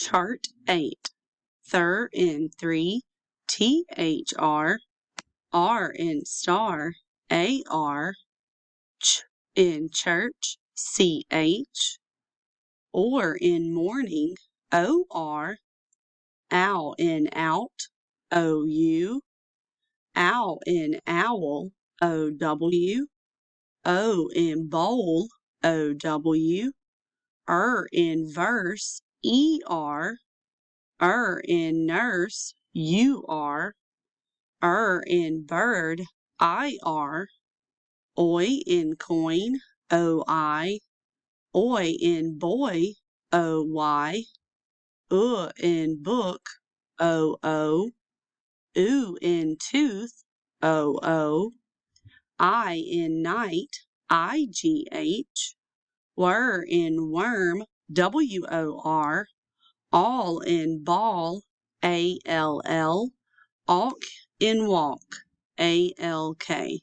Chart 8. Thir in 3, THR, R in star, AR, Ch in church, CH, or in morning, OR, ow in out, OU, ow in owl, OW, O in bowl, OW, in verse, ER, in nurse, UR, in bird, IR, oi in coin, OI, oi in boy, OY, in book, OO, oo in tooth, OO, I in night, IGH, were in worm, WOR, all in ball, ALL, alk in walk, ALK.